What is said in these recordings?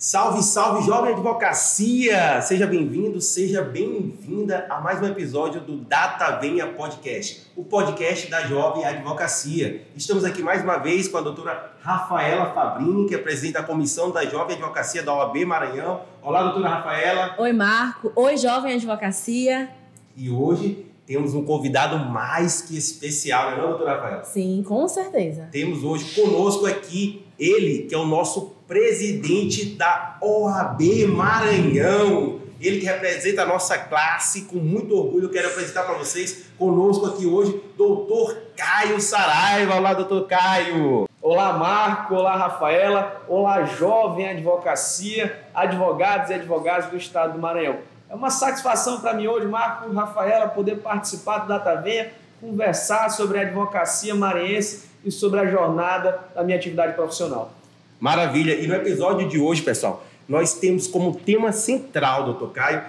Salve, salve, jovem advocacia! Seja bem-vindo, seja bem-vinda a mais um episódio do Data Venha Podcast, o podcast da Jovem Advocacia. Estamos aqui mais uma vez com a doutora Rafaela Fabrini, que é presidente da Comissão da Jovem Advocacia da OAB Maranhão. Olá, doutora Rafaela. Oi, Marco. Oi, Jovem Advocacia. E hoje temos um convidado mais que especial, não é, doutora Rafaela? Sim, com certeza. Temos hoje conosco aqui ele, que é o nosso presidente da OAB Maranhão. Ele que representa a nossa classe com muito orgulho. Eu quero apresentar para vocês, conosco aqui hoje, doutor Caio Saraiva. Olá, doutor Caio. Olá, Marco. Olá, Rafaela. Olá, Jovem Advocacia, advogados e advogadas do Estado do Maranhão. É uma satisfação para mim hoje, Marco e Rafaela, poder participar do Data Venha, conversar sobre a advocacia maranhense e sobre a jornada da minha atividade profissional. Maravilha! E no episódio de hoje, pessoal, nós temos como tema central, doutor Caio,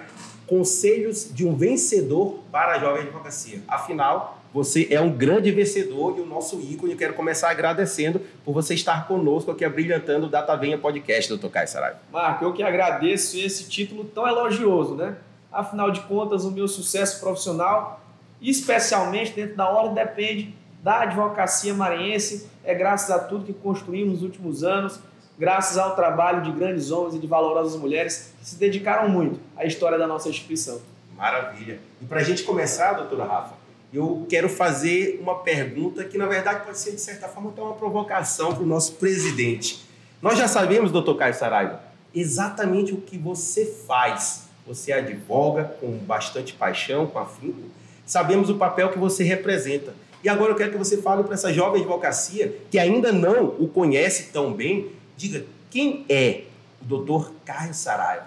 conselhos de um vencedor para a Jovem Advocacia. Afinal, você é um grande vencedor e o nosso ícone. Eu quero começar agradecendo por você estar conosco aqui, abrilhantando o Data Venha Podcast, doutor Caio Saraiva. Marco, eu que agradeço esse título tão elogioso, né? Afinal de contas, o meu sucesso profissional, especialmente dentro da ordem, depende da advocacia maranhense, é graças a tudo que construímos nos últimos anos, graças ao trabalho de grandes homens e de valorosas mulheres que se dedicaram muito à história da nossa instituição. Maravilha! E para a gente começar, doutora Rafa, eu quero fazer uma pergunta que, na verdade, pode ser, de certa forma, até uma provocação para o nosso presidente. Nós já sabemos, doutor Caio Saraiva, exatamente o que você faz. Você advoga com bastante paixão, com afinco. Sabemos o papel que você representa. E agora eu quero que você fale para essa jovem advocacia que ainda não o conhece tão bem. Diga, quem é o doutor Caio Saraiva?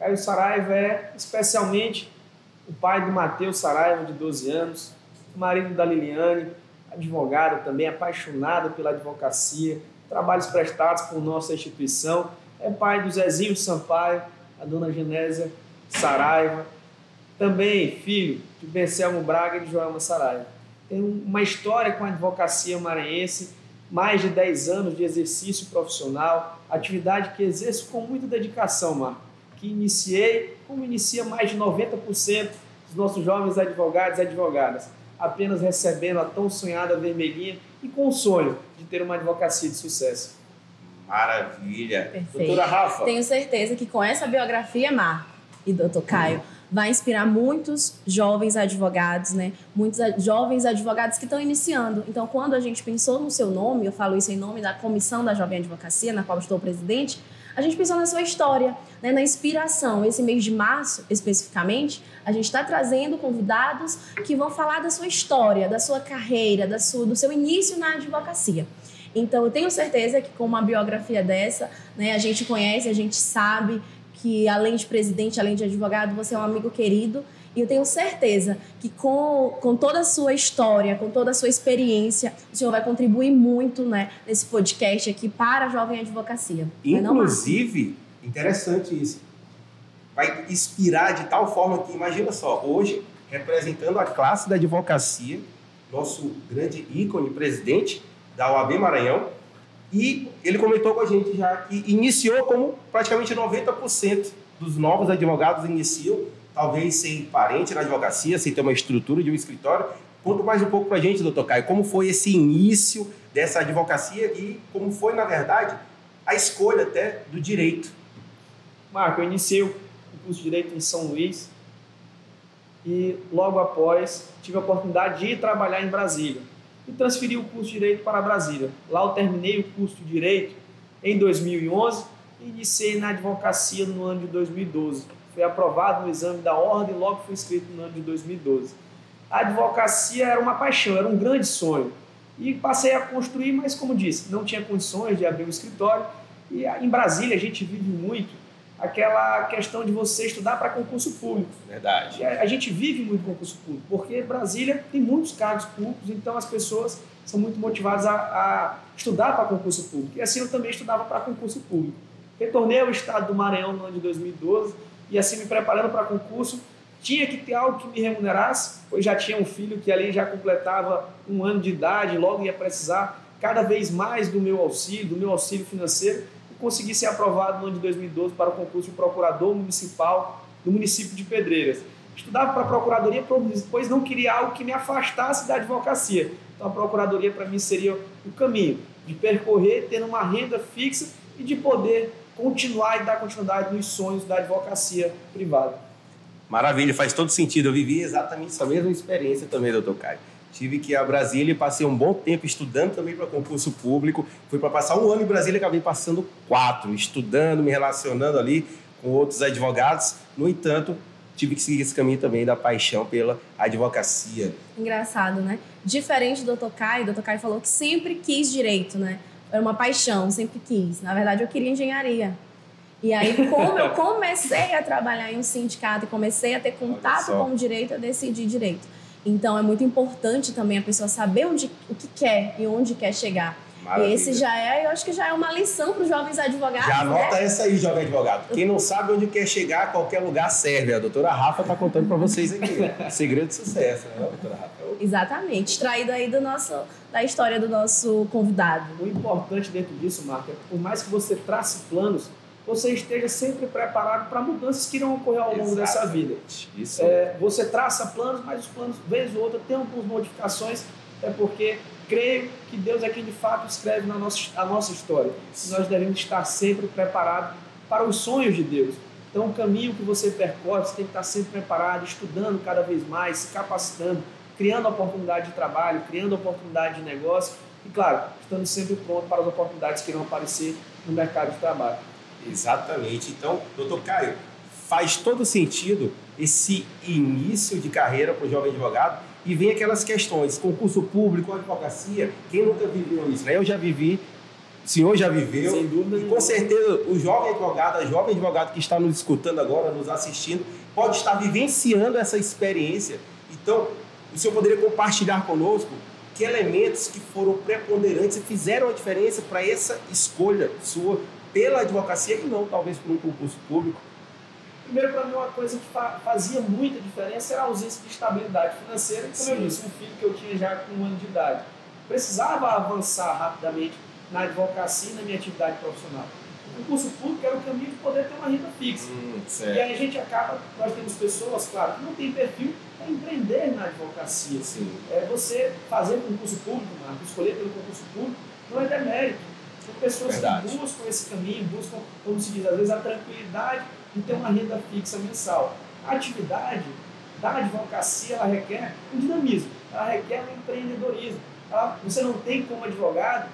Caio Saraiva é especialmente o pai do Matheus Saraiva, de 12 anos, o marido da Liliane, advogada também, apaixonada pela advocacia, trabalhos prestados por nossa instituição. É pai do Zezinho Sampaio, a dona Genésia Saraiva, também filho de Bencelmo Braga e de Joelma Saraiva. Tem uma história com a advocacia maranhense, mais de 10 anos de exercício profissional, atividade que exerço com muita dedicação, Marco, que iniciei, como inicia mais de 90% dos nossos jovens advogados e advogadas, apenas recebendo a tão sonhada vermelhinha e com o sonho de ter uma advocacia de sucesso. Maravilha! Perfeito. Doutora Rafa. Tenho certeza que com essa biografia, Marco e doutor Caio, vai inspirar muitos jovens advogados, né? Muitos jovens advogados que estão iniciando. Então, quando a gente pensou no seu nome, eu falo isso em nome da Comissão da Jovem Advocacia, na qual estou presidente, a gente pensou na sua história, né? Na inspiração. Esse mês de março, especificamente, a gente está trazendo convidados que vão falar da sua história, da sua carreira, do seu início na advocacia. Então, eu tenho certeza que com uma biografia dessa, né, a gente conhece, a gente sabe que além de presidente, além de advogado, você é um amigo querido. E eu tenho certeza que com toda a sua história, com toda a sua experiência, o senhor vai contribuir muito, né, nesse podcast aqui para a Jovem Advocacia. Inclusive, interessante isso, vai inspirar de tal forma que, imagina só, hoje, representando a classe da advocacia, nosso grande ícone, presidente da OAB Maranhão, e ele comentou com a gente já que iniciou como praticamente 90% dos novos advogados iniciam, talvez sem parente na advocacia, sem ter uma estrutura de um escritório. Conta mais um pouco para a gente, doutor Caio, como foi esse início dessa advocacia e como foi, na verdade, a escolha até do direito. Marco, eu iniciei o curso de Direito em São Luís e logo após tive a oportunidade de ir trabalhar em Brasília. E transferi o curso de Direito para Brasília. Lá eu terminei o curso de Direito em 2011 e iniciei na advocacia no ano de 2012. Fui aprovado no exame da ordem e logo fui inscrito no ano de 2012. A advocacia era uma paixão, era um grande sonho. E passei a construir, mas como disse, não tinha condições de abrir um escritório. E em Brasília a gente vive muito aquela questão de você estudar para concurso público. Verdade. A gente vive muito concurso público, porque Brasília tem muitos cargos públicos, então as pessoas são muito motivadas a estudar para concurso público. E assim eu também estudava para concurso público. Retornei ao estado do Maranhão no ano de 2012 e assim me preparando para concurso, tinha que ter algo que me remunerasse, pois já tinha um filho que ali já completava 1 ano de idade, logo ia precisar cada vez mais do meu auxílio financeiro. consegui ser aprovado no ano de 2012 para o concurso de procurador municipal do município de Pedreiras. Estudava para a procuradoria, pois não queria algo que me afastasse da advocacia. Então a procuradoria para mim seria o caminho de percorrer, tendo uma renda fixa e de poder continuar e dar continuidade nos sonhos da advocacia privada. Maravilha, faz todo sentido. Eu vivi exatamente essa mesma experiência também, doutor Caio. Tive que ir a Brasília e passei um bom tempo estudando também para concurso público. Fui para passar um ano em Brasília e acabei passando 4, estudando, me relacionando ali com outros advogados. No entanto, tive que seguir esse caminho também da paixão pela advocacia. Engraçado, né? Diferente do Dr. Caio falou que sempre quis direito, né? Era uma paixão, sempre quis. Na verdade, eu queria engenharia. E aí, como eu comecei a trabalhar em um sindicato e comecei a ter contato com o direito, eu decidi direito. Então, é muito importante também a pessoa saber o que quer e onde quer chegar. Maravilha. E esse eu acho que já é uma lição para os jovens advogados. Já anota essa aí, jovem advogado. Quem não sabe onde quer chegar, qualquer lugar serve. A doutora Rafa está contando para vocês aqui. Segredo de sucesso, né, doutora Rafa? Exatamente. Extraído aí da história do nosso convidado. O importante dentro disso, Marca, é que por mais que você trace planos, você esteja sempre preparado para mudanças que irão ocorrer ao longo dessa vida. Isso. Você traça planos, mas os planos, vez ou outra, tem algumas modificações, porque creio que Deus é quem de fato escreve a nossa história. E nós devemos estar sempre preparados para os sonhos de Deus. Então, o caminho que você percorre, você tem que estar sempre preparado, estudando cada vez mais, se capacitando, criando oportunidade de trabalho, criando oportunidade de negócio e, claro, estando sempre pronto para as oportunidades que irão aparecer no mercado de trabalho. Exatamente. Então, doutor Caio, faz todo sentido esse início de carreira para o jovem advogado e vem aquelas questões, concurso público, advocacia, quem nunca viveu isso, né? Eu já vivi, o senhor já viveu. Sem dúvida. E com certeza o jovem advogado, a jovem advogado que está nos escutando agora, nos assistindo, pode estar vivenciando essa experiência. Então, o senhor poderia compartilhar conosco que elementos que foram preponderantes e fizeram a diferença para essa escolha sua pela advocacia e não talvez por um concurso público? Primeiro, para mim, uma coisa que fazia muita diferença era a ausência de estabilidade financeira. Como eu disse, um filho que eu tinha já com 1 ano de idade. Precisava avançar rapidamente na advocacia e na minha atividade profissional. O concurso público era o caminho de poder ter uma renda fixa. E aí a gente nós temos pessoas, claro, que não têm perfil para empreender na advocacia. Você fazer concurso público, Marco, escolher pelo concurso público, não é demérito. São pessoas que buscam esse caminho, buscam, como se diz, às vezes a tranquilidade de ter uma renda fixa mensal. A atividade da advocacia, ela requer um dinamismo, ela requer um empreendedorismo. Você não tem como advogado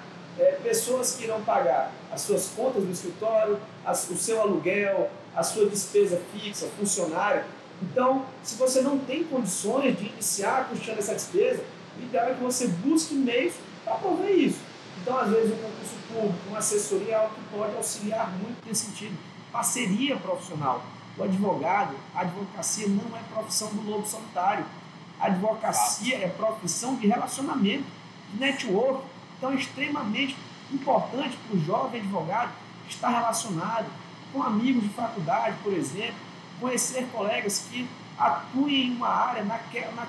pessoas que irão pagar as suas contas do escritório, o seu aluguel, a sua despesa fixa, funcionário. Então, se você não tem condições de iniciar custeando essa despesa, o ideal é que você busque meios para prover isso. Então, às vezes, um concurso público, uma assessoria é algo que pode auxiliar muito nesse sentido. Parceria profissional. O advogado, a advocacia não é profissão do lobo solitário. A advocacia é profissão de relacionamento, de network. Então, é extremamente importante para o jovem advogado estar relacionado com amigos de faculdade, por exemplo, conhecer colegas que atuem em uma área na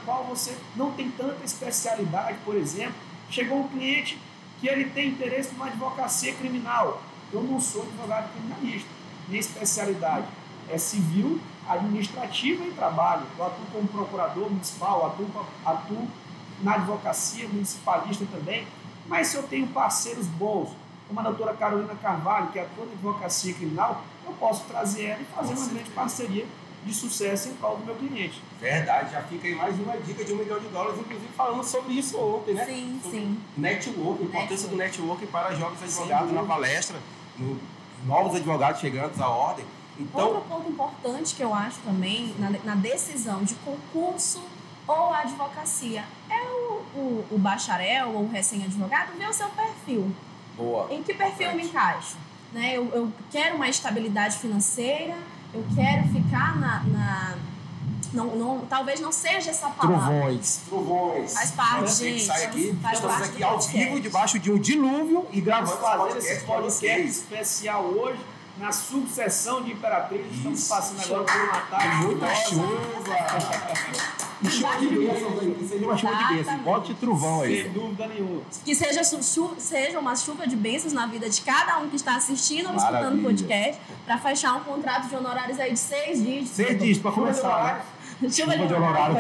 qual você não tem tanta especialidade, por exemplo. Chegou um cliente que ele tem interesse numa advocacia criminal. Eu não sou advogado criminalista. Minha especialidade é civil, administrativa e trabalho. Eu atuo como procurador municipal, atuo na advocacia municipalista também. Mas se eu tenho parceiros bons, como a doutora Carolina Carvalho, que atua na advocacia criminal, eu posso trazer ela e fazer uma grande parceria de sucesso em prol do meu cliente. Verdade, já fica aí mais uma dica de $1 milhão, inclusive falando sobre isso ontem, né? Sim. Network, a importância do network para jovens advogados na palestra, novos advogados chegando à ordem. Então, outro ponto importante que eu acho também na decisão de concurso ou advocacia é o bacharel ou o recém-advogado ver o seu perfil. Boa. Em que perfil eu me encaixo? Né? Eu quero uma estabilidade financeira, eu quero ficar talvez não seja essa palavra. Trovões. Faz parte, gente. Estamos aqui ao vivo, debaixo de um dilúvio e gravando esse podcast especial hoje na subseção de Imperatriz. Estamos passando agora por uma tarde Muita chuva! E chuva de bênçãos aí, que seja uma chuva de bênçãos. Bote trovão aí. Sem dúvida nenhuma. Que seja uma chuva de bênçãos na vida de cada um que está assistindo ou escutando o podcast, para fechar um contrato de honorários aí de 6 dígitos. 6 dígitos, para começar, né? Chuva de honorários.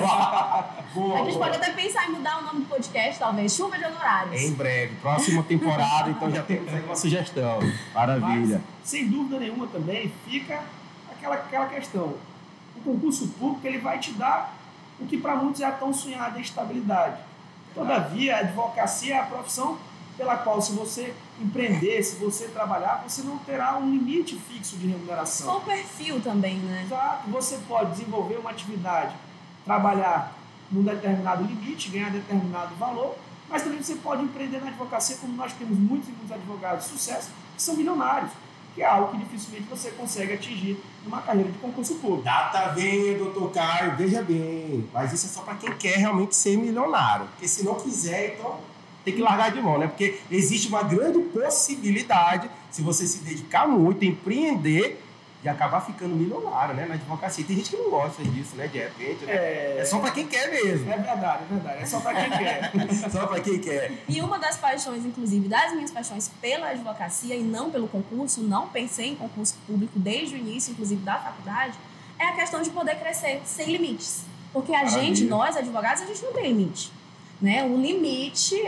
Boa, A gente pode até pensar em mudar o nome do podcast, talvez. Chuva de honorários. Em breve, próxima temporada, então já temos aí uma sugestão. Maravilha. Mas, sem dúvida nenhuma também, fica aquela questão. O concurso público ele vai te dar o que para muitos é a tão sonhada estabilidade. Todavia, a advocacia é a profissão pela qual, se você empreender, se você trabalhar, você não terá um limite fixo de remuneração. Só o perfil também, né? Exato. Você pode desenvolver uma atividade, trabalhar num determinado limite, ganhar determinado valor, mas também você pode empreender na advocacia, como nós temos muitos e muitos advogados de sucesso que são milionários, que é algo que dificilmente você consegue atingir numa carreira de concurso público. Tá vendo, doutor Caio? Veja bem, mas isso é só para quem quer realmente ser milionário, porque se não quiser, então tem que largar de mão, né? Porque existe uma grande possibilidade, se você se dedicar muito, empreender, de acabar ficando milionário, né? Na advocacia. Tem gente que não gosta disso, né? De repente, né? É só para quem quer mesmo. É verdade. É só para quem quer. Só para quem quer. E uma das paixões, inclusive, das minhas paixões pela advocacia e não pelo concurso, não pensei em concurso público desde o início, inclusive, da faculdade, é a questão de poder crescer sem limites. Porque nós advogados, a gente não tem limite. Né? O limite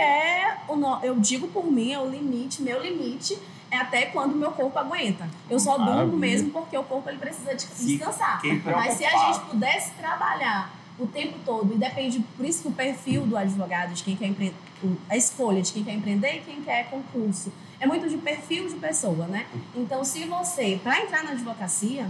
eu digo por mim, é o limite, meu limite é até quando o meu corpo aguenta. Eu só durmo mesmo porque o corpo ele precisa descansar. Mas se a gente pudesse trabalhar o tempo todo, e depende, por isso que o perfil do advogado, de quem quer empreender, a escolha de quem quer empreender e quem quer concurso, é muito de perfil de pessoa, né? Então, se você, para entrar na advocacia,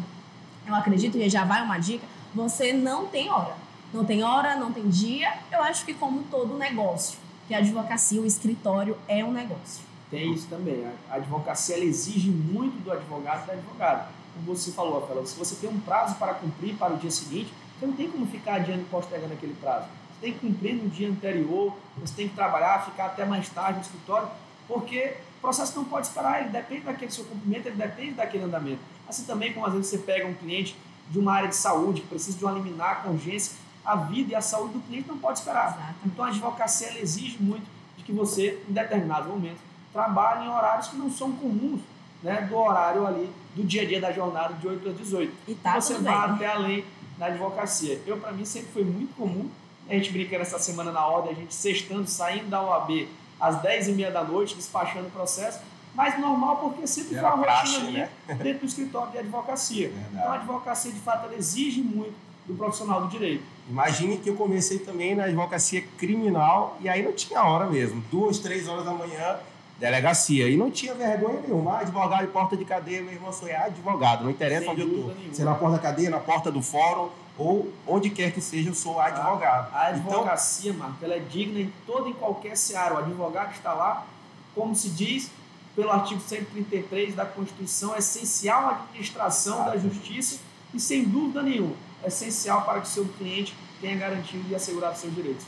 eu acredito, e já vai uma dica, você não tem hora. Não tem hora, não tem dia. Eu acho que como todo negócio, que a advocacia, o escritório é um negócio. Tem isso também. A advocacia ela exige muito do advogado e da advogada. Como você falou, Rafaela, se você tem um prazo para cumprir para o dia seguinte, você não tem como ficar adiando e postergando aquele prazo. Você tem que cumprir no dia anterior, você tem que trabalhar, ficar até mais tarde no escritório, porque o processo não pode esperar, ele depende daquele seu cumprimento, ele depende daquele andamento. Assim também como às vezes você pega um cliente de uma área de saúde, que precisa de uma liminar com urgência, a vida e a saúde do cliente não pode esperar. Exato. Então a advocacia ela exige muito de que você, em determinados momentos, trabalhe em horários que não são comuns, né, do horário ali do dia a dia da jornada de 8 às 18. E tá você tudo vai bem. até além da advocacia. Para mim, sempre foi muito comum. A gente brincando essa semana na ordem, a gente sextando, saindo da OAB às 10h30 da noite, despachando o processo, mas normal porque sempre foi uma rotina minha dentro do escritório de advocacia. Verdade. Então a advocacia, de fato, ela exige muito do profissional do direito. Imagine que eu comecei também na advocacia criminal e aí não tinha hora mesmo. 2, 3 horas da manhã, delegacia. E não tinha vergonha nenhuma. Advogado em porta de cadeia, meu irmão, sou advogado. Não interessa onde eu estou. Se é na porta da cadeia, na porta do fórum ou onde quer que seja, eu sou advogado. A advocacia, Marco, ela é digna em toda e qualquer seara. O advogado está lá, como se diz pelo artigo 133 da Constituição, é essencial à administração da justiça e, sem dúvida nenhuma, é essencial para que o seu cliente tenha garantido e assegurado seus direitos.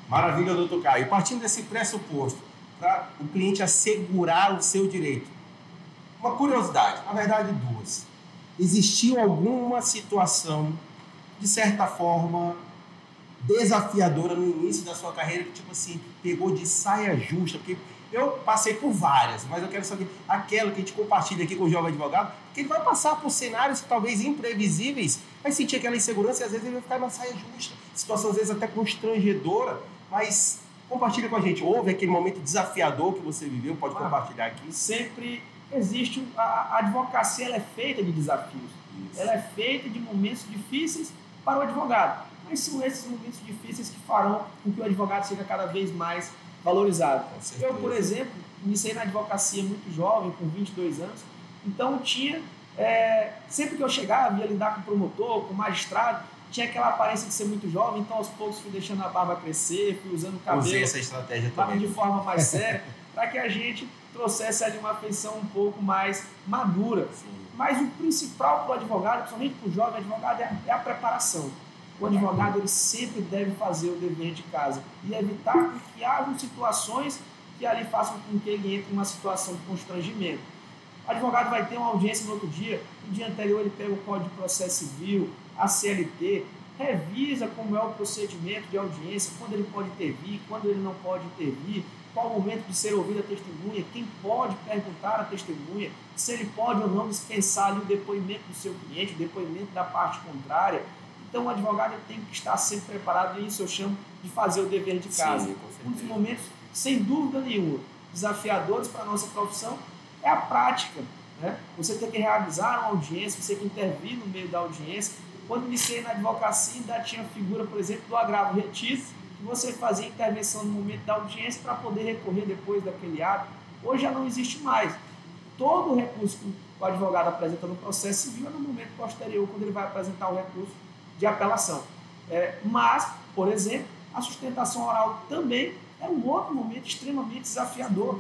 Maravilha, doutor Caio. E partindo desse pressuposto, para o cliente assegurar o seu direito, uma curiosidade, na verdade duas. Existiu alguma situação, de certa forma, desafiadora no início da sua carreira, que tipo assim, pegou de saia justa? Porque eu passei por várias, mas eu quero saber aquela que a gente compartilha aqui com o jovem advogado, que ele vai passar por cenários talvez imprevisíveis, vai sentir aquela insegurança e às vezes ele vai ficar na saia justa, situação às vezes até constrangedora, mas compartilha com a gente. Houve aquele momento desafiador que você viveu? Pode compartilhar aqui. Sempre existe... A advocacia ela é feita de desafios. Isso. Ela é feita de momentos difíceis para o advogado. Mas são esses momentos difíceis que farão com que o advogado seja cada vez mais valorizado. Eu, por exemplo, iniciei na advocacia muito jovem, com 22 anos. Então, tinha... sempre que eu chegava, ia lidar com promotor, com magistrado, tinha aquela aparência de ser muito jovem, então aos poucos fui deixando a barba crescer, fui usando o cabelo. Usei essa estratégia também. De forma mais séria, para que a gente trouxesse ali uma feição um pouco mais madura. Sim. Mas o principal para o advogado, principalmente para o jovem advogado, é a preparação. O advogado ele sempre deve fazer o dever de casa e evitar que hajam situações que ali façam com que ele entre em uma situação de constrangimento. O advogado vai ter uma audiência no outro dia, no dia anterior ele pega o Código de Processo Civil, a CLT, revisa como é o procedimento de audiência, quando ele pode intervir, quando ele não pode intervir, qual o momento de ser ouvida a testemunha, quem pode perguntar à testemunha, se ele pode ou não dispensar ali o depoimento do seu cliente, o depoimento da parte contrária. Então, o advogado tem que estar sempre preparado, e isso eu chamo de fazer o dever de casa. Sim, um dos momentos, sem dúvida nenhuma, desafiadores para a nossa profissão é a prática. Né? Você tem que realizar uma audiência, você tem que intervir no meio da audiência. Quando iniciei na advocacia, ainda tinha a figura, por exemplo, do agravo retido, que você fazia intervenção no momento da audiência para poder recorrer depois daquele ato. Hoje já não existe mais. Todo o recurso que o advogado apresenta no processo civil é no momento posterior, quando ele vai apresentar o recurso de apelação. Mas, por exemplo, a sustentação oral também é um outro momento extremamente desafiador.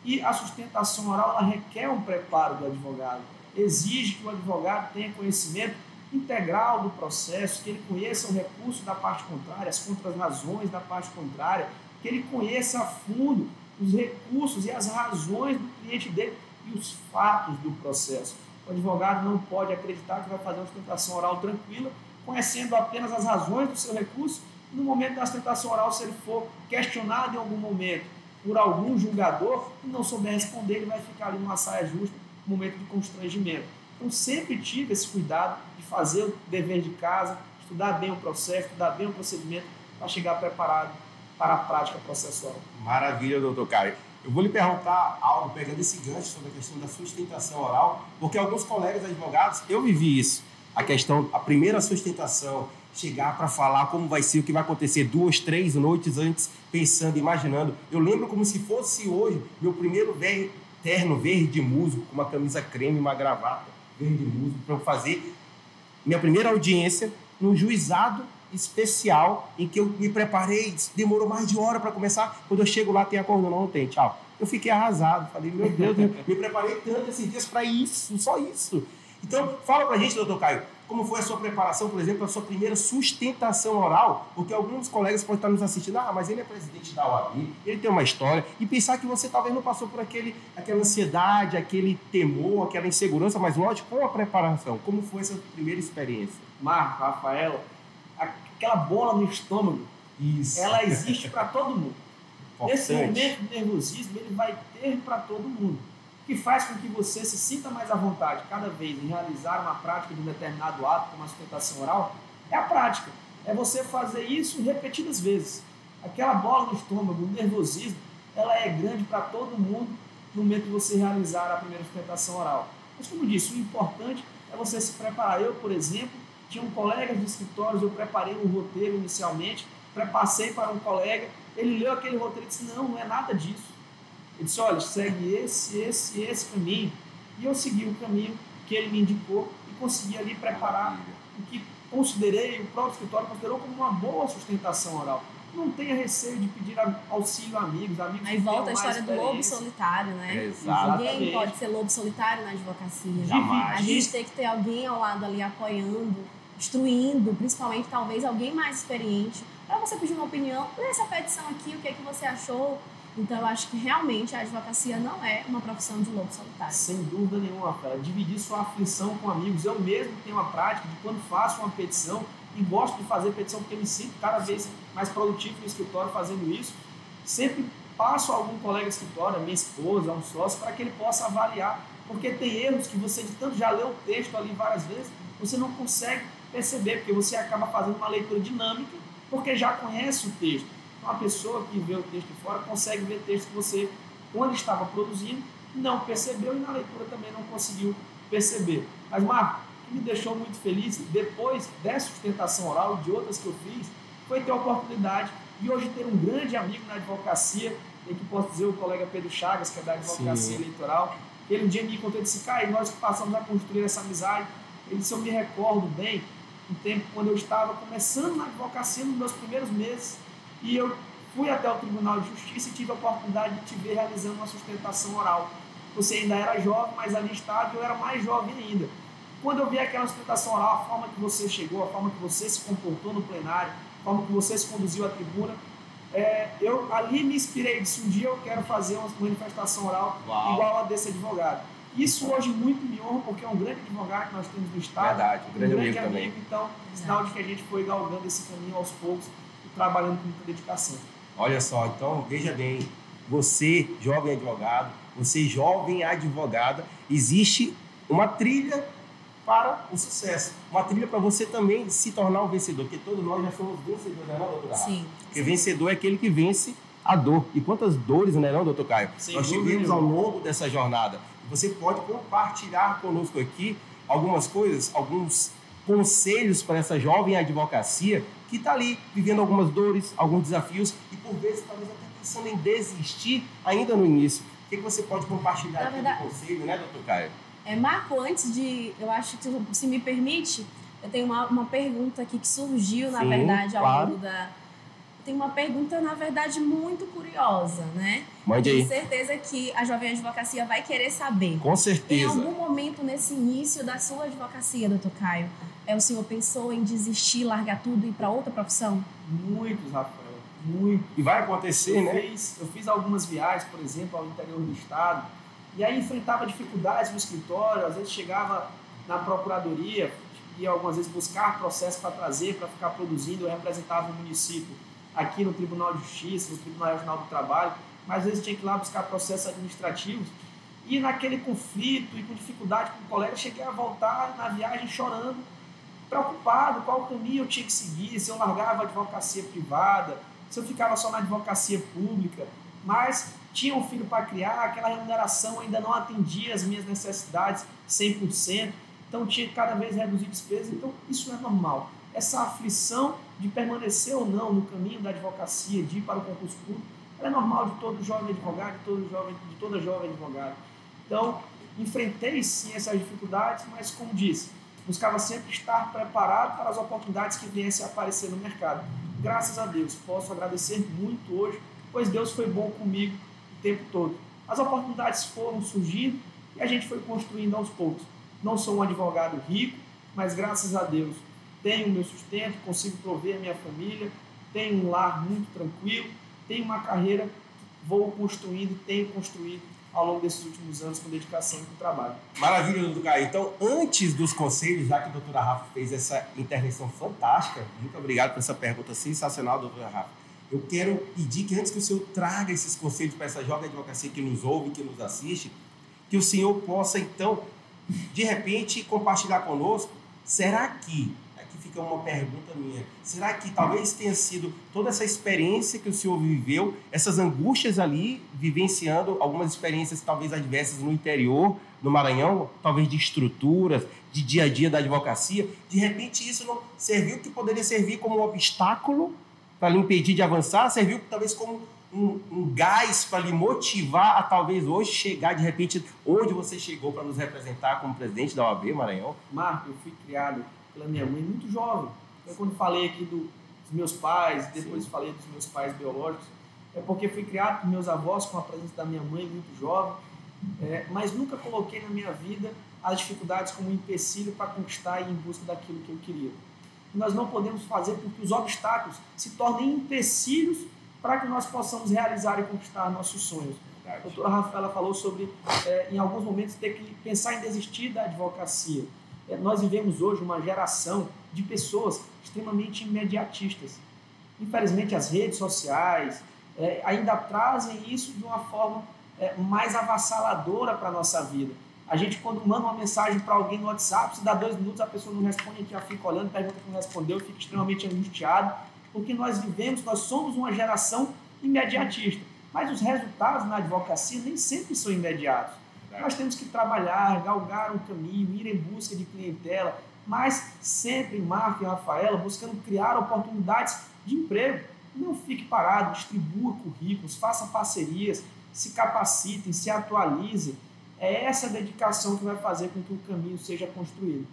E a sustentação oral ela requer um preparo do advogado. Exige que o advogado tenha conhecimento integral do processo, que ele conheça o recurso da parte contrária, as contrarrazões da parte contrária, que ele conheça a fundo os recursos e as razões do cliente dele e os fatos do processo. O advogado não pode acreditar que vai fazer uma sustentação oral tranquila, conhecendo apenas as razões do seu recurso. No momento da sustentação oral, se ele for questionado em algum momento por algum julgador e não souber responder, ele vai ficar ali numa saia justa, no momento de constrangimento. Então, sempre tive esse cuidado de fazer o dever de casa, estudar bem o processo, estudar bem o procedimento, para chegar preparado para a prática processual. Maravilha, doutor Caio. Eu vou lhe perguntar algo, pegando esse gancho sobre a questão da sustentação oral, porque alguns colegas advogados, eu vivi isso, a primeira sustentação, chegar para falar como vai ser, o que vai acontecer 2, 3 noites antes, pensando, imaginando. Eu lembro como se fosse hoje meu primeiro terno verde musgo, com uma camisa creme e uma gravata verde musgo, para eu fazer minha primeira audiência no juizado especial, em que eu me preparei, demorou mais de hora para começar. Quando eu chego lá, tem acordo, não tem, tchau. Eu fiquei arrasado, falei, meu Deus, me preparei tanto esses dias para isso, só isso. Então, fala pra gente, doutor Caio, como foi a sua preparação, por exemplo, a sua primeira sustentação oral, porque alguns colegas podem estar nos assistindo, mas ele é presidente da OAB, ele tem uma história, e pensar que você talvez não passou por aquela ansiedade, aquele temor, aquela insegurança, mas lógico, com a preparação, como foi essa primeira experiência? Marco, Rafael, aquela bola no estômago, isso, ela existe para todo mundo. Importante. Esse momento de nervosismo, ele vai ter para todo mundo. O que faz com que você se sinta mais à vontade cada vez em realizar uma prática de um determinado ato, como a sustentação oral, é a prática. É você fazer isso repetidas vezes. Aquela bola no estômago, o nervosismo, ela é grande para todo mundo no momento de você realizar a primeira sustentação oral. Mas, como disse, o importante é você se preparar. Eu, por exemplo, tinha um colega de escritórios, eu preparei um roteiro inicialmente, passei para um colega, ele leu aquele roteiro e disse, não é nada disso. Ele disse, olha, segue esse caminho. E eu segui o caminho que ele me indicou e consegui ali preparar o que considerei, o próprio escritório considerou como uma boa sustentação oral. Não tenha receio de pedir auxílio a amigos. Aí volta a história do lobo solitário, né? Exatamente. Ninguém pode ser lobo solitário na advocacia. Jamais. A gente tem que ter alguém ao lado ali apoiando, instruindo, principalmente talvez alguém mais experiente, para você pedir uma opinião. Lê essa petição aqui, o que é que você achou? Então, eu acho que realmente a advocacia não é uma profissão de lobo solitário. Sem dúvida nenhuma, Rafael. Dividir sua aflição com amigos. Eu mesmo tenho uma prática de quando faço uma petição, e gosto de fazer petição porque me sinto cada vez mais produtivo no escritório fazendo isso, sempre passo a algum colega de escritório, a minha esposa, a um sócio, para que ele possa avaliar, porque tem erros que você, de tanto já leu o texto ali várias vezes, você não consegue perceber, porque você acaba fazendo uma leitura dinâmica, porque já conhece o texto. Uma pessoa que vê o texto de fora consegue ver texto que você, quando estava produzindo, não percebeu e na leitura também não conseguiu perceber. Mas, Marco, o que me deixou muito feliz, depois dessa sustentação oral e de outras que eu fiz, foi ter a oportunidade de hoje ter um grande amigo na advocacia, e que posso dizer o colega Pedro Chagas, que é da advocacia eleitoral. Ele um dia me encontrou e disse, Caio, nós passamos a construir essa amizade. Ele disse, eu me recordo bem, um tempo quando eu estava começando na advocacia, nos meus primeiros meses, e eu fui até o Tribunal de Justiça e tive a oportunidade de te ver realizando uma sustentação oral. Você ainda era jovem, mas ali estava e eu era mais jovem ainda. Quando eu vi aquela sustentação oral, a forma que você chegou, a forma que você se comportou no plenário, a forma que você se conduziu à tribuna, eu ali me inspirei, disse, um dia eu quero fazer uma manifestação oral igual a desse advogado. Isso hoje muito me honra, porque é um grande advogado que nós temos no Estado. Verdade, um grande amigo também. Então, sinal de que a gente foi galgando esse caminho aos poucos e trabalhando com muita dedicação. Olha só, então, veja bem, você, jovem advogado, você, jovem advogada, existe uma trilha para o sucesso. Uma trilha para você também se tornar um vencedor, porque todos nós já somos vencedores, não é, doutora? Sim. Porque vencedor é aquele que vence a dor. E quantas dores, não é não, doutor Caio? Nós tivemos ao longo dessa jornada. Você pode compartilhar conosco aqui algumas coisas, alguns conselhos para essa jovem advocacia que está ali vivendo algumas dores, alguns desafios e por vezes talvez até pensando em desistir ainda no início. O que você pode compartilhar aqui de conselho, né, doutor Caio? Marco, antes de, eu acho que se me permite, eu tenho uma pergunta aqui que surgiu, na verdade, ao longo da... Tem uma pergunta, na verdade, muito curiosa, né? Mande aí. Tenho certeza que a Jovem Advocacia vai querer saber. Com certeza. Em algum momento nesse início da sua advocacia, doutor Caio, o senhor pensou em desistir, largar tudo e ir para outra profissão? Muitos, Rafael, muito. E vai acontecer, né? Eu fiz algumas viagens, por exemplo, ao interior do estado, e aí enfrentava dificuldades no escritório, às vezes chegava na procuradoria, ia algumas vezes buscar processo para trazer, para ficar produzindo, eu representava o município aqui no Tribunal de Justiça, no Tribunal Regional do Trabalho, mas às vezes tinha que ir lá buscar processos administrativos, e naquele conflito e com dificuldade com o colega, cheguei a voltar na viagem chorando, preocupado qual caminho eu tinha que seguir, se eu largava a advocacia privada, se eu ficava só na advocacia pública, mas tinha um filho para criar, aquela remuneração ainda não atendia as minhas necessidades 100%, então tinha que cada vez reduzir despesas, então isso é normal. Essa aflição de permanecer ou não no caminho da advocacia, de ir para o concurso público, ela é normal de todo jovem advogado, de toda jovem advogada. Então, enfrentei sim essas dificuldades, mas como disse, buscava sempre estar preparado para as oportunidades que viessem a aparecer no mercado. Graças a Deus, posso agradecer muito hoje, pois Deus foi bom comigo o tempo todo. As oportunidades foram surgindo e a gente foi construindo aos poucos. Não sou um advogado rico, mas graças a Deus tenho o meu sustento, consigo prover a minha família, tenho um lar muito tranquilo, tenho uma carreira que vou construindo, tenho construído ao longo desses últimos anos com dedicação e com trabalho. Maravilha, doutor Caio. Então, antes dos conselhos, já que a doutora Rafa fez essa intervenção fantástica, muito obrigado por essa pergunta sensacional, doutora Rafa. Eu quero pedir que antes que o senhor traga esses conselhos para essa jovem advocacia que nos ouve, que nos assiste, que o senhor possa, então, de repente, compartilhar conosco, será que, aqui fica uma pergunta minha, será que talvez tenha sido toda essa experiência que o senhor viveu, essas angústias ali, vivenciando algumas experiências talvez adversas no interior, no Maranhão, talvez de estruturas, de dia a dia da advocacia, de repente isso não serviu, que poderia servir como um obstáculo para lhe impedir de avançar, serviu talvez como um gás para lhe motivar a talvez hoje chegar de repente onde você chegou para nos representar como presidente da OAB Maranhão? Marco, eu fui criado pela minha mãe muito jovem. Eu, quando falei aqui dos meus pais, depois Sim. falei dos meus pais biológicos, é porque fui criado por meus avós com a presença da minha mãe muito jovem, mas nunca coloquei na minha vida as dificuldades como um empecilho para conquistar e ir em busca daquilo que eu queria. E nós não podemos fazer com que os obstáculos se tornem empecilhos para que nós possamos realizar e conquistar nossos sonhos. A doutora Rafaela falou sobre, em alguns momentos, ter que pensar em desistir da advocacia. Nós vivemos hoje uma geração de pessoas extremamente imediatistas. Infelizmente, as redes sociais ainda trazem isso de uma forma mais avassaladora para a nossa vida. A gente, quando manda uma mensagem para alguém no WhatsApp, se dá 2 minutos, a pessoa não responde, a gente já fica olhando, pergunta que não respondeu, fica extremamente angustiado, porque nós somos uma geração imediatista. Mas os resultados na advocacia nem sempre são imediatos. Nós temos que trabalhar, galgar um caminho, ir em busca de clientela, mas sempre, Marco e Rafaela, buscando criar oportunidades de emprego. Não fique parado, distribua currículos, faça parcerias, se capacitem, se atualizem. É essa dedicação que vai fazer com que o caminho seja construído.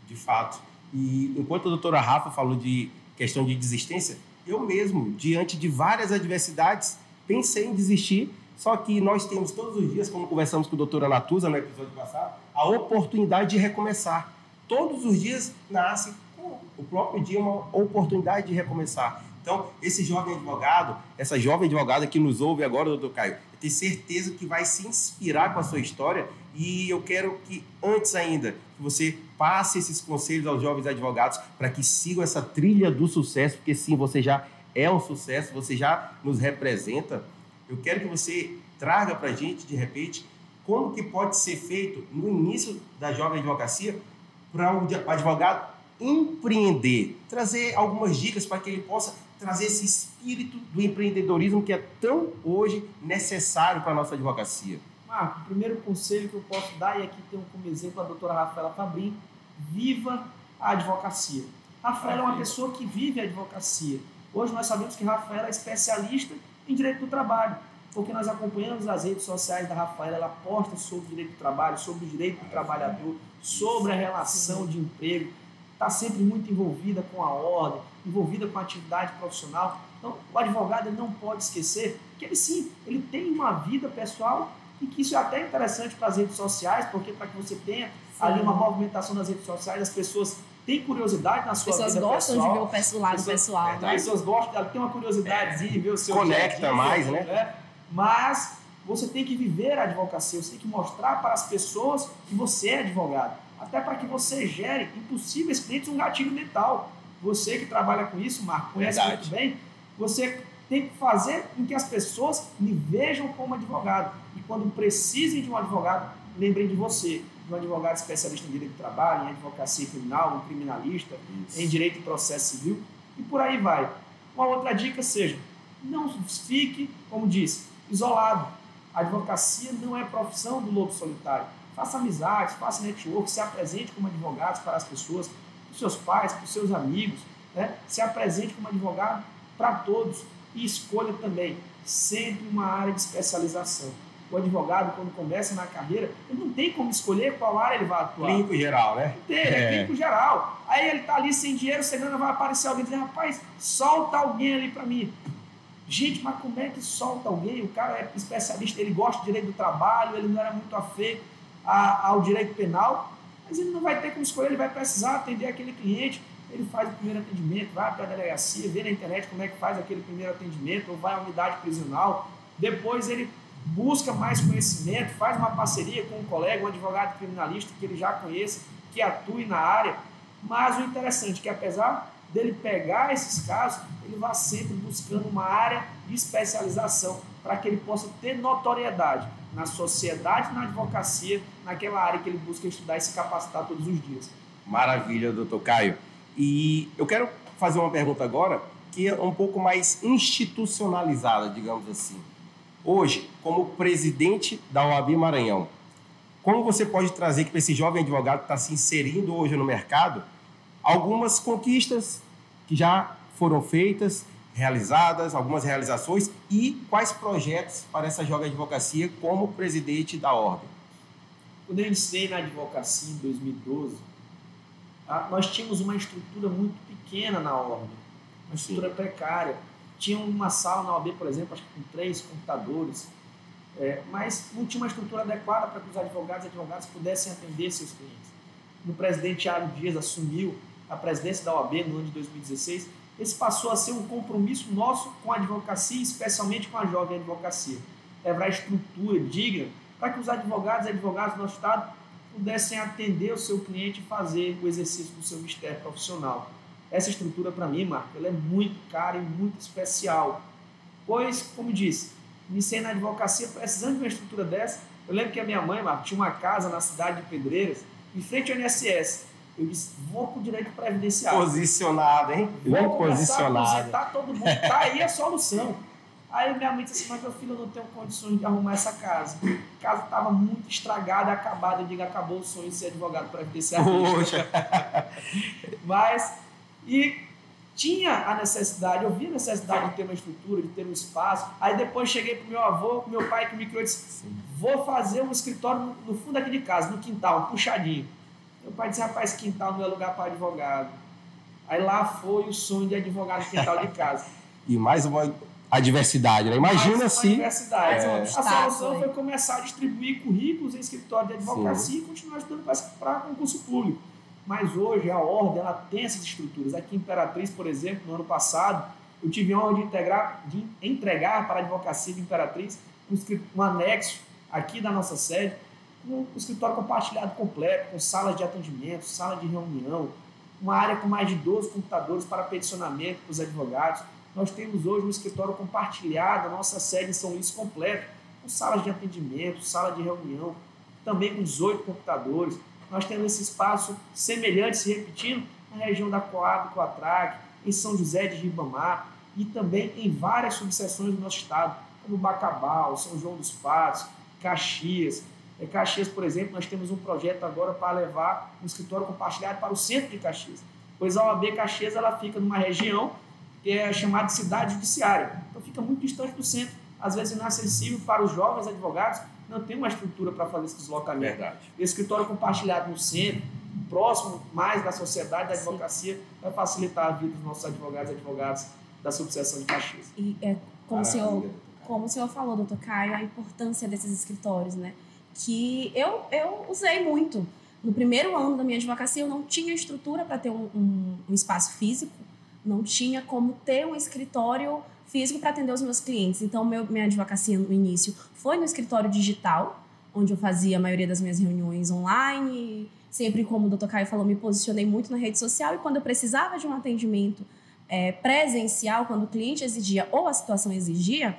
De fato. E enquanto a doutora Rafa falou de questão de desistência, eu mesmo, diante de várias adversidades, pensei em desistir, só que nós temos todos os dias, como conversamos com a doutora Natuza no episódio passado, a oportunidade de recomeçar. Todos os dias nasce, o próprio dia, uma oportunidade de recomeçar. Então, esse jovem advogado, essa jovem advogada que nos ouve agora, doutor Caio, eu tenho certeza que vai se inspirar com a sua história e eu quero que, antes ainda, que você passe esses conselhos aos jovens advogados para que sigam essa trilha do sucesso, porque sim, você já é um sucesso, você já nos representa. Eu quero que você traga para a gente, de repente, como que pode ser feito no início da jovem advocacia para o advogado empreender, trazer algumas dicas para que ele possa trazer esse espírito do empreendedorismo que é tão hoje necessário para a nossa advocacia. Marco, o primeiro conselho que eu posso dar, e aqui tenho como exemplo a doutora Rafaela Fabrim: viva a advocacia. Rafaela é uma pessoa que vive a advocacia. Hoje nós sabemos que Rafaela é especialista em direito do trabalho, porque nós acompanhamos as redes sociais da Rafaela, ela posta sobre o direito do trabalho, sobre o direito do trabalhador, sobre a relação de emprego, está sempre muito envolvida com a ordem, envolvida com a atividade profissional. Então, o advogado não pode esquecer que ele sim, ele tem uma vida pessoal e que isso é até interessante para as redes sociais, porque para que você tenha ali uma movimentação nas redes sociais, as pessoas têm curiosidade na sua vida pessoal. As pessoas gostam de ver o lado pessoal. As pessoas gostam, ela tem uma curiosidade de ver o seu conecta dia, mais, né? Mas você tem que viver a advocacia, você tem que mostrar para as pessoas que você é advogado, até para que você gere em possíveis clientes um gatilho mental. Você que trabalha com isso, Marco, conhece muito bem, você tem que fazer com que as pessoas me vejam como advogado. E quando precisem de um advogado, lembrem de você, de um advogado especialista em direito do trabalho, em advocacia criminal, um criminalista, em direito e processo civil, e por aí vai. Uma outra dica seja, não fique, como disse, isolado. A advocacia não é profissão do lobo solitário. Faça amizades, faça network, se apresente como advogado para as pessoas, para os seus pais, para os seus amigos, né? Se apresente como advogado para todos e escolha também sempre uma área de especialização. O advogado, quando começa na carreira, ele não tem como escolher qual área ele vai atuar. Clínico geral, né? Não tem, é clínico geral. Aí ele está ali sem dinheiro, semana vai aparecer alguém e dizer, rapaz, solta alguém ali para mim. Gente, mas como é que solta alguém? O cara é especialista, ele gosta de direito do trabalho, ele não era muito afeito ao direito penal, mas ele não vai ter como escolher, ele vai precisar atender aquele cliente, ele faz o primeiro atendimento, vai para a delegacia, vê na internet como é que faz aquele primeiro atendimento, ou vai à unidade prisional, depois ele busca mais conhecimento, faz uma parceria com um colega, um advogado criminalista que ele já conhece, que atue na área, mas o interessante é que apesar dele pegar esses casos, ele vai sempre buscando uma área de especialização para que ele possa ter notoriedade na sociedade, na advocacia, naquela área que ele busca estudar e se capacitar todos os dias. Maravilha, doutor Caio. E eu quero fazer uma pergunta agora que é um pouco mais institucionalizada, digamos assim. Hoje, como presidente da OAB Maranhão, como você pode trazer para esse jovem advogado que está se inserindo hoje no mercado algumas conquistas que já foram feitas, realizadas, algumas realizações e quais projetos para essa jovem advocacia como presidente da ordem? Quando eu iniciei na advocacia em 2012, nós tínhamos uma estrutura muito pequena na ordem, uma estrutura precária. Tinha uma sala na OAB, por exemplo, acho que com 3 computadores, mas não tinha uma estrutura adequada para que os advogados e advogadas pudessem atender seus clientes. O presidente Thiago Dias assumiu a presidência da OAB no ano de 2016, esse passou a ser um compromisso nosso com a advocacia, especialmente com a jovem advocacia. Levar estrutura digna para que os advogados e advogadas do nosso estado pudessem atender o seu cliente e fazer o exercício do seu mistério profissional. Essa estrutura, para mim, Marco, ela é muito cara e muito especial. Pois, como disse, iniciei na advocacia precisando de uma estrutura dessa. Eu lembro que a minha mãe, Marco, tinha uma casa na cidade de Pedreiras, em frente ao INSS. Eu disse, vou para o direito previdenciário. Posicionado, hein? Bem posicionado. Vou aposentar todo mundo. Tá aí a solução. Aí minha mãe disse assim, mas meu filho, eu não tenho condições de arrumar essa casa. A casa estava muito estragada, acabada. Eu digo, acabou o sonho de ser advogado previdenciário. Poxa! Mas, e tinha a necessidade, eu vi a necessidade de ter uma estrutura, de ter um espaço. Aí depois cheguei para o meu avô, meu pai que me criou, e disse, vou fazer um escritório no fundo aqui de casa, no quintal, um puxadinho. Meu pai disse, rapaz, quintal não é lugar para advogado. Aí lá foi o sonho de advogado no quintal de casa. E mais uma adversidade, né? Imagina se... A solução foi começar a distribuir currículos em escritório de advocacia e continuar estudando para concurso público. Mas hoje a ordem ela tem essas estruturas. Aqui em Imperatriz, por exemplo, no ano passado, eu tive a honra de entregar para a Advocacia de Imperatriz um anexo aqui da nossa sede, um escritório compartilhado completo, com salas de atendimento, sala de reunião, uma área com mais de 12 computadores para peticionamento para os advogados. Nós temos hoje um escritório compartilhado, a nossa sede em São Luís completo, com salas de atendimento, sala de reunião, também com 18 computadores. Nós temos esse espaço semelhante, se repetindo, na região da Coab e Coatrac, em São José de Ribamar e também em várias subseções do nosso estado, como Bacabal, São João dos Patos, Caxias. Em Caxias, por exemplo, nós temos um projeto agora para levar um escritório compartilhado para o centro de Caxias, pois a OAB Caxias ela fica numa região que é chamada de cidade judiciária, então fica muito distante do centro, às vezes inacessível para os jovens advogados, não tem uma estrutura para fazer esse deslocamento. Verdade. Esse escritório compartilhado no centro, próximo mais da sociedade, da advocacia, vai facilitar a vida dos nossos advogados e advogadas da subseção de Caxias. E como o senhor falou, doutor Caio, a importância desses escritórios, né? Que eu usei muito. No primeiro ano da minha advocacia, eu não tinha estrutura para ter um espaço físico, não tinha como ter um escritório físico para atender os meus clientes. Então, minha advocacia no início foi no escritório digital, onde eu fazia a maioria das minhas reuniões online. Sempre, como o doutor Caio falou, me posicionei muito na rede social. E quando eu precisava de um atendimento presencial, quando o cliente exigia ou a situação exigia,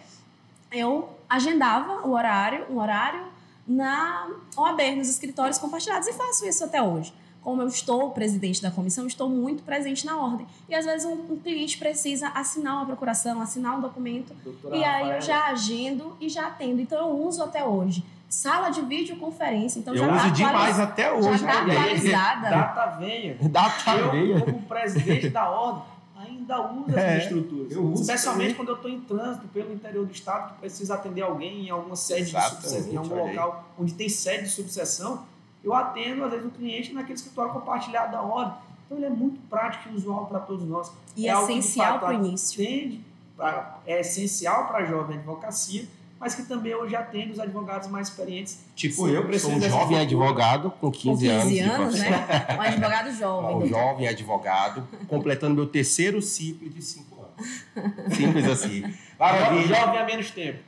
eu agendava um horário na OAB, nos escritórios compartilhados. E faço isso até hoje. Como eu estou presidente da comissão, estou muito presente na ordem. E às vezes um cliente precisa assinar uma procuração, assinar um documento. Doutora e aí Rafaela, eu já agendo e já atendo. Então eu uso até hoje. Sala de videoconferência. Então, Eu já uso demais até hoje. Já está atualizada. Data venha. Data venha. Eu, como presidente da ordem, ainda uso essas estruturas. Eu uso especialmente também. quando eu estou em trânsito pelo interior do estado, que precisa atender alguém em alguma sede de Exatamente, subseção, em algum olha aí. local onde tem sede de subseção, eu atendo, às vezes, o cliente naquele escritório compartilhado da ordem. Então, ele é muito prático e usual para todos nós. E algo que, de essencial fato, para o início. é essencial para a jovem advocacia, mas que também hoje atende os advogados mais experientes. Tipo Sim, eu, que sou um precisa dessa jovem estrutura. advogado com 15 Com 15 anos. anos, né? Um advogado jovem. Um jovem advogado, completando meu terceiro ciclo de 5 anos. Simples assim. Maravilha. Jovem há menos tempo.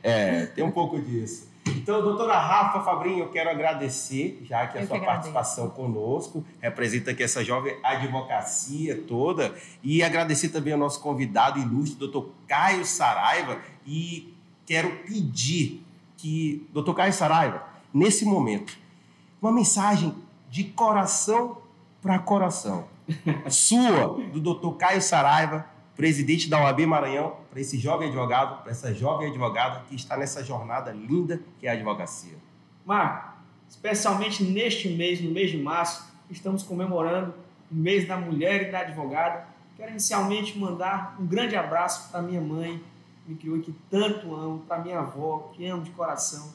Tem um pouco disso. Então, doutora Rafa Fabrinho, eu quero agradecer, já que a sua participação conosco representa aqui essa jovem advocacia toda, e agradecer também ao nosso convidado ilustre, doutor Caio Saraiva, e quero pedir que, doutor Caio Saraiva, nesse momento, uma mensagem de coração para coração, sua, do doutor Caio Saraiva, presidente da OAB Maranhão, para esse jovem advogado, para essa jovem advogada que está nessa jornada linda que é a advocacia. Marco, especialmente neste mês, no mês de março, estamos comemorando o mês da mulher e da advogada. Quero inicialmente mandar um grande abraço para minha mãe, que me criou e que tanto amo, para minha avó, que amo de coração,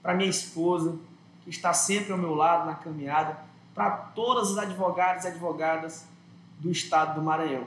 para minha esposa, que está sempre ao meu lado na caminhada, para todas as advogadas e advogadas do estado do Maranhão.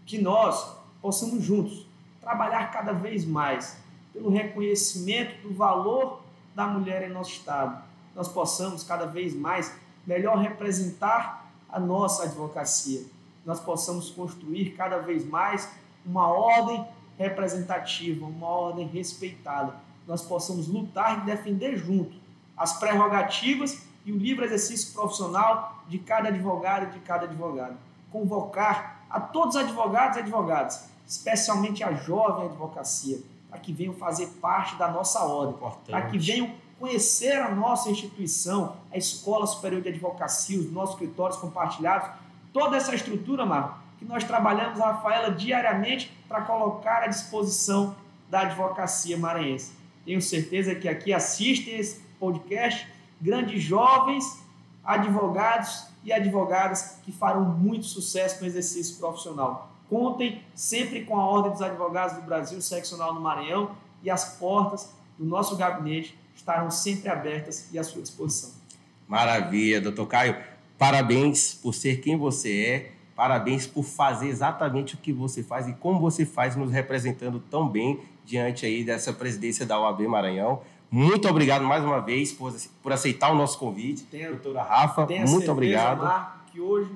Que nós possamos juntos trabalhar cada vez mais pelo reconhecimento do valor da mulher em nosso estado. Nós possamos cada vez mais melhor representar a nossa advocacia. Nós possamos construir cada vez mais uma ordem representativa, uma ordem respeitada. Nós possamos lutar e defender juntos as prerrogativas e o livre exercício profissional de cada advogado e de cada advogada. Convocar a todos os advogados e advogadas, especialmente a jovem advocacia, para que venham fazer parte da nossa ordem, para que venham conhecer a nossa instituição, a Escola Superior de Advocacia, os nossos escritórios compartilhados, toda essa estrutura, Marco, que nós trabalhamos, Rafaela, diariamente para colocar à disposição da advocacia maranhense. Tenho certeza que aqui assistem esse podcast grandes jovens advogados e advogadas que farão muito sucesso no exercício profissional. Contem sempre com a Ordem dos Advogados do Brasil, seccional no Maranhão, e as portas do nosso gabinete estarão sempre abertas e à sua disposição. Maravilha, doutor Caio. Parabéns por ser quem você é, parabéns por fazer exatamente o que você faz e como você faz, nos representando tão bem diante aí dessa presidência da OAB Maranhão. Muito obrigado mais uma vez por aceitar o nosso convite. Doutora Rafa, muito obrigado. Marco, que hoje,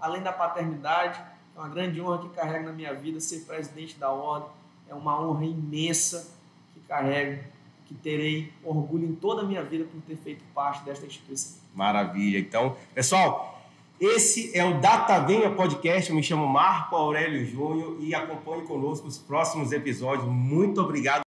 além da paternidade, É uma grande honra que carrego na minha vida ser presidente da ordem. É uma honra imensa que carrego, que terei orgulho em toda a minha vida por ter feito parte desta instituição. Maravilha. Então, pessoal, esse é o Data Venha Podcast. Eu me chamo Marco Aurélio Júnior e acompanhe conosco os próximos episódios. Muito obrigado.